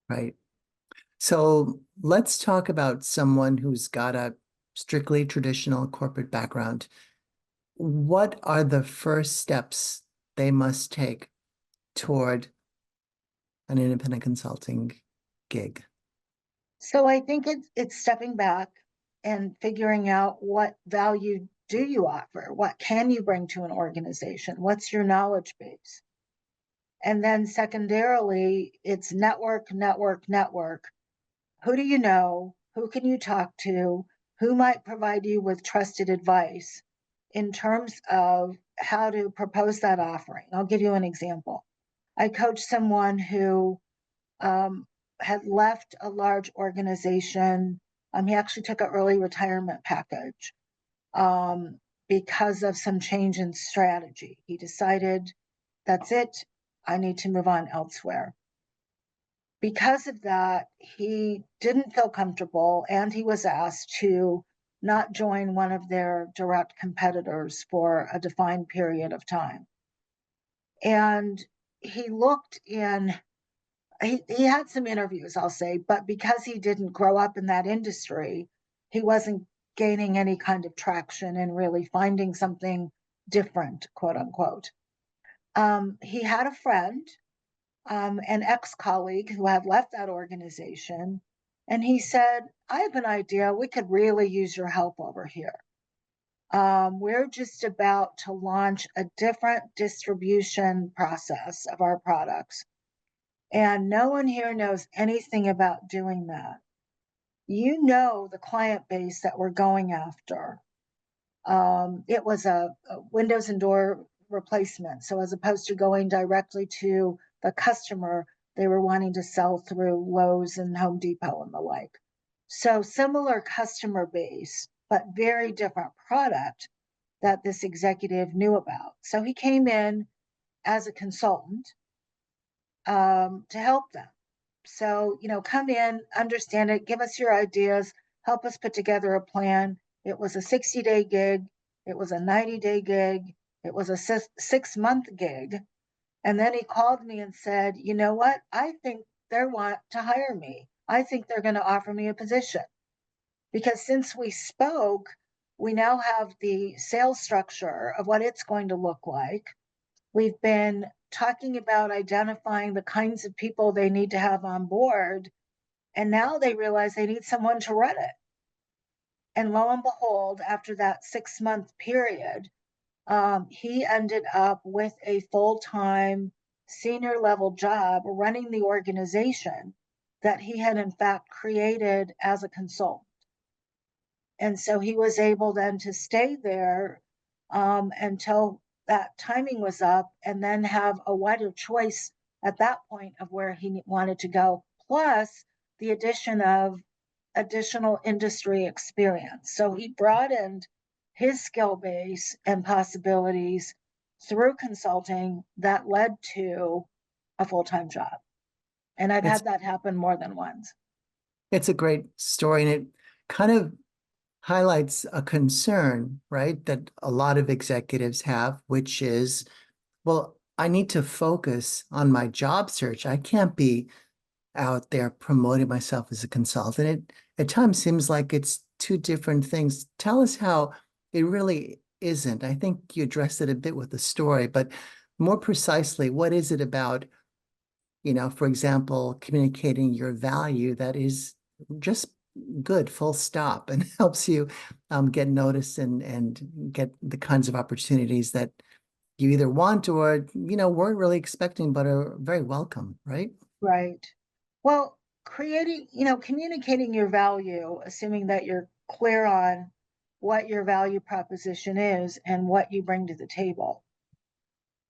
Right. So let's talk about someone who's got a strictly traditional corporate background. What are the first steps they must take toward an independent consulting gig? So I think it's stepping back and figuring out what value do you offer? What can you bring to an organization? What's your knowledge base? And then secondarily, it's network, network, network. Who do you know? Who can you talk to? Who might provide you with trusted advice in terms of how to propose that offering? I'll give you an example. I coached someone who um, had left a large organization. He actually took an early retirement package um, because of some change in strategy. He decided, that's it, I need to move on elsewhere. Because of that, he didn't feel comfortable and he was asked to not join one of their direct competitors for a defined period of time. And he looked in he had some interviews, I'll say, but because he didn't grow up in that industry, he wasn't gaining any kind of traction and really finding something different, quote unquote. He had a friend, an ex colleague who had left that organization, and he said, I have an idea. We could really use your help over here. We're just about to launch a different distribution process of our products and no one here knows anything about doing that. You know the client base that we're going after. It was a windows and door replacement. So as opposed to going directly to the customer, they were wanting to sell through Lowe's and Home Depot and the like. So similar customer base, but very different product that this executive knew about. So he came in as a consultant to help them. So, come in, understand it, give us your ideas, help us put together a plan. It was a 60-day gig, it was a 90-day gig, it was a 6 month gig. And then he called me and said, you know what? I think they want to hire me. I think they're going to offer me a position. Because since we spoke, we now have the sales structure of what it's going to look like. We've been talking about identifying the kinds of people they need to have on board. And now they realize they need someone to run it. And lo and behold, after that 6 month period, he ended up with a full time senior level job running the organization that he had, in fact, created as a consultant. And so he was able then to stay there until that timing was up and then have a wider choice at that point of where he wanted to go, plus the addition of additional industry experience. So he broadened his skill base and possibilities through consulting that led to a full time job. And I've It's had that happen more than once. it's a great story, and it kind of highlights a concern, right, that a lot of executives have, which is, well, I need to focus on my job search. I can't be out there promoting myself as a consultant. It at times seems like it's two different things. Tell us how it really isn't. I think you addressed it a bit with the story, but more precisely, what is it about, for example, communicating your value that is just good, full stop, and helps you get noticed and get the kinds of opportunities that you either want or, weren't really expecting, but are very welcome, right? Right. Well, communicating your value, assuming that you're clear on what your value proposition is and what you bring to the table,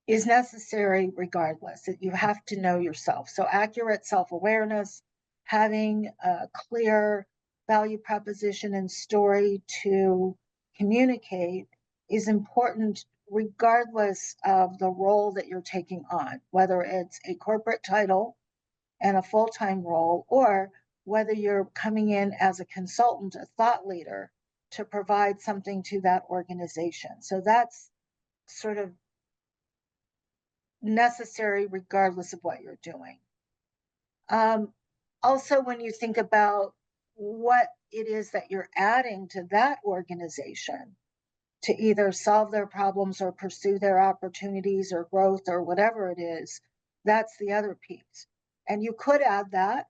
is necessary regardless. That you have to know yourself. So, accurate self awareness, having a clear value proposition and story to communicate is important regardless of the role that you're taking on, whether it's a corporate title and a full time role, or whether you're coming in as a consultant, a thought leader to provide something to that organization. So that's sort of necessary regardless of what you're doing. Um, also, when you think about what it is that you're adding to that organization to either solve their problems or pursue their opportunities or growth or whatever it is, that's the other piece. And you could add that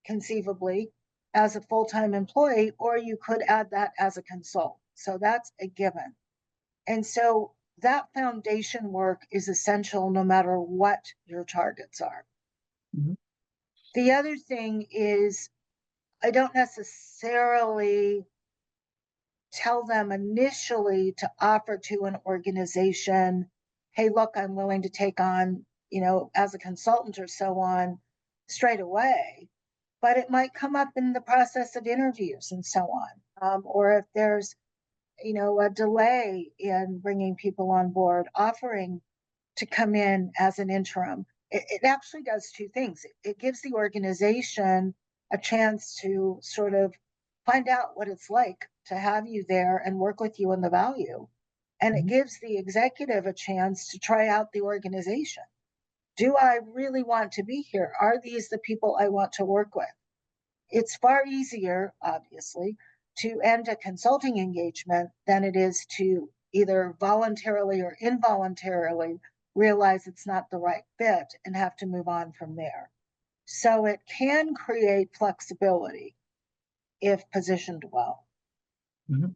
conceivably as a full-time employee, or you could add that as a consultant. So that's a given. And so that foundation work is essential no matter what your targets are. Mhm. The other thing is, I don't necessarily tell them initially to offer to an organization, hey, look, I'm willing to take on, as a consultant or so on straight away. But it might come up in the process of interviews and so on. Or if there's, a delay in bringing people on board, offering to come in as an interim. It actually does two things. It gives the organization a chance to sort of find out what it's like to have you there and work with you on the value. And it Mhm. gives the executive a chance to try out the organization. Do I really want to be here? Are these the people I want to work with? It's far easier, obviously, to end a consulting engagement than it is to either voluntarily or involuntarily realize it's not the right fit and have to move on from there. So it can create flexibility if positioned well. Mhm.